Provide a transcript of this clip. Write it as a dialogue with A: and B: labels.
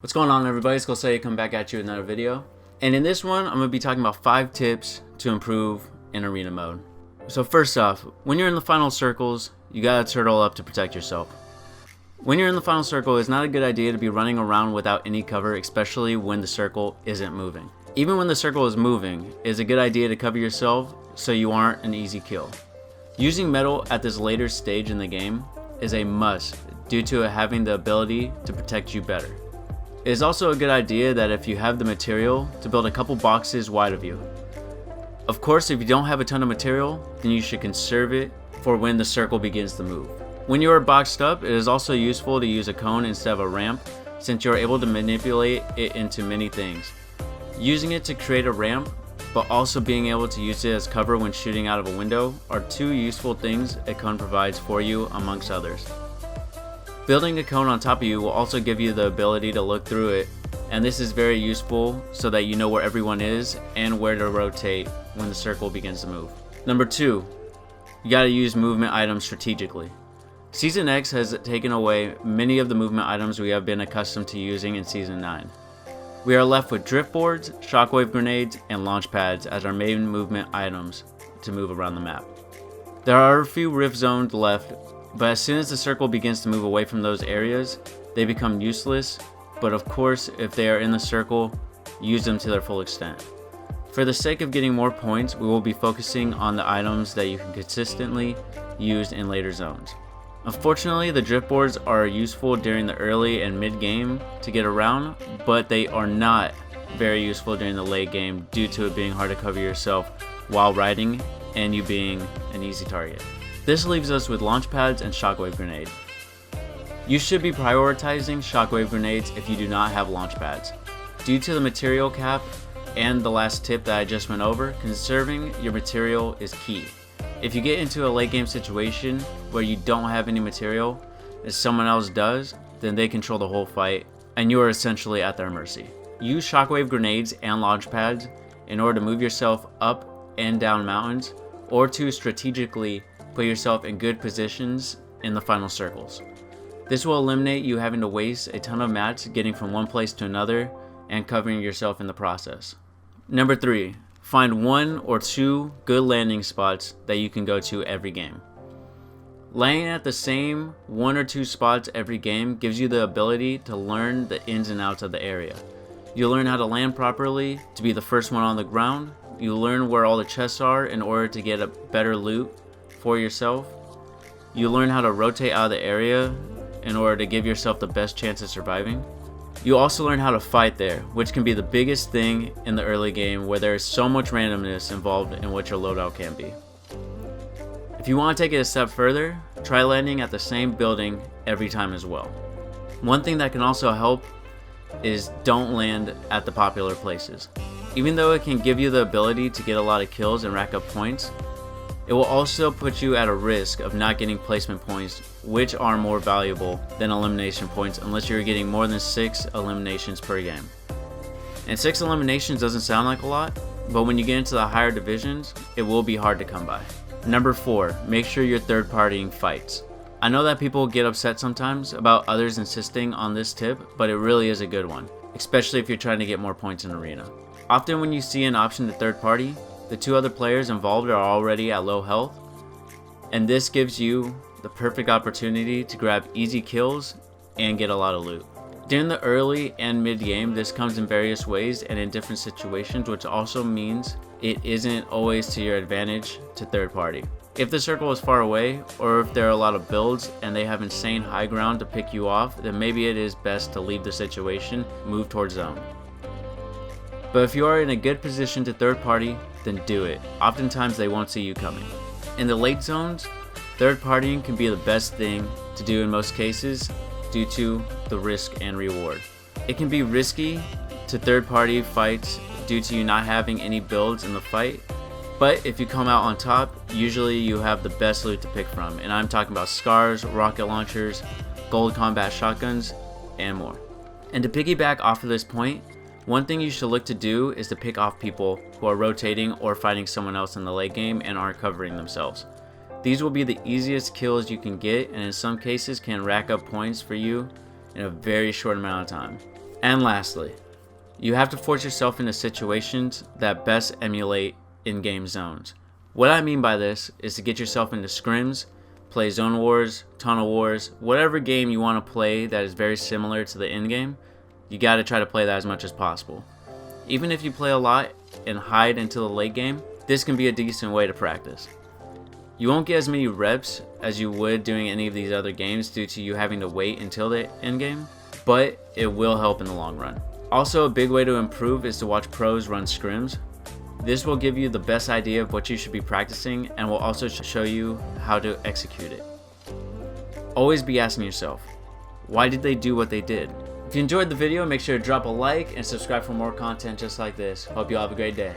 A: What's going on, everybody? It's Gosei coming back at you with another video. And in this one, I'm going to be talking about 5 tips to improve in arena mode. So first off, when you're in the final circles, you gotta turtle up to protect yourself. When you're in the final circle, it's not a good idea to be running around without any cover, especially when the circle isn't moving. Even when the circle is moving, it's a good idea to cover yourself so you aren't an easy kill. Using metal at this later stage in the game is a must due to it having the ability to protect you better. It is also a good idea that if you have the material, to build a couple boxes wide of you. Of course, if you don't have a ton of material, then you should conserve it for when the circle begins to move. When you are boxed up, it is also useful to use a cone instead of a ramp, since you are able to manipulate it into many things. Using it to create a ramp, but also being able to use it as cover when shooting out of a window are 2 useful things a cone provides for you amongst others. Building a cone on top of you will also give you the ability to look through it, and this is very useful so that you know where everyone is and where to rotate when the circle begins to move. Number 2, you gotta use movement items strategically. Season X has taken away many of the movement items we have been accustomed to using in Season 9. We are left with drift boards, shockwave grenades, and launch pads as our main movement items to move around the map. There are a few rift zones left, but as soon as the circle begins to move away from those areas, they become useless, but of course, if they are in the circle, use them to their full extent. For the sake of getting more points, we will be focusing on the items that you can consistently use in later zones. Unfortunately, the drift boards are useful during the early and mid game to get around, but they are not very useful during the late game due to it being hard to cover yourself while riding and you being an easy target. This leaves us with launch pads and shockwave grenade. You should be prioritizing shockwave grenades if you do not have launch pads. Due to the material cap and the last tip that I just went over, conserving your material is key. If you get into a late game situation where you don't have any material and someone else does, then they control the whole fight and you are essentially at their mercy. Use shockwave grenades and launch pads in order to move yourself up and down mountains, or to strategically put yourself in good positions in the final circles. This will eliminate you having to waste a ton of mats getting from one place to another and covering yourself in the process. Number 3, find 1 or 2 good landing spots that you can go to every game. Landing at the same 1 or 2 spots every game gives you the ability to learn the ins and outs of the area. You'll learn how to land properly to be the first one on the ground. You'll learn where all the chests are in order to get a better loot for yourself. You learn how to rotate out of the area in order to give yourself the best chance of surviving. You also learn how to fight there, which can be the biggest thing in the early game where there is so much randomness involved in what your loadout can be. If you want to take it a step further, try landing at the same building every time as well. One thing that can also help is don't land at the popular places. Even though it can give you the ability to get a lot of kills and rack up points, it will also put you at a risk of not getting placement points, which are more valuable than elimination points unless you're getting more than 6 eliminations per game. And 6 eliminations doesn't sound like a lot, but when you get into the higher divisions, it will be hard to come by. Number 4, make sure you're third-partying fights. I know that people get upset sometimes about others insisting on this tip, but it really is a good one, especially if you're trying to get more points in arena. Often when you see an option to third party, the 2 other players involved are already at low health, and this gives you the perfect opportunity to grab easy kills and get a lot of loot. During the early and mid game, this comes in various ways and in different situations, which also means it isn't always to your advantage to third party. If the circle is far away, or if there are a lot of builds and they have insane high ground to pick you off, then maybe it is best to leave the situation, move towards zone. But if you are in a good position to third party, then do it. Oftentimes they won't see you coming. In the late zones, third partying can be the best thing to do in most cases due to the risk and reward. It can be risky to third party fights due to you not having any builds in the fight, but if you come out on top, usually you have the best loot to pick from, and I'm talking about scars, rocket launchers, gold combat shotguns, and more. And to piggyback off of this point, one thing you should look to do is to pick off people who are rotating or fighting someone else in the late game and aren't covering themselves. These will be the easiest kills you can get, and in some cases can rack up points for you in a very short amount of time. And lastly, you have to force yourself into situations that best emulate in-game zones. What I mean by this is to get yourself into scrims, play zone wars, tunnel wars, whatever game you want to play that is very similar to the in-game, you got to try to play that as much as possible. Even if you play a lot and hide until the late game, this can be a decent way to practice. You won't get as many reps as you would doing any of these other games due to you having to wait until the end game, but it will help in the long run. Also, a big way to improve is to watch pros run scrims. This will give you the best idea of what you should be practicing and will also show you how to execute it. Always be asking yourself, why did they do what they did? If you enjoyed the video, make sure to drop a like and subscribe for more content just like this. Hope you all have a great day.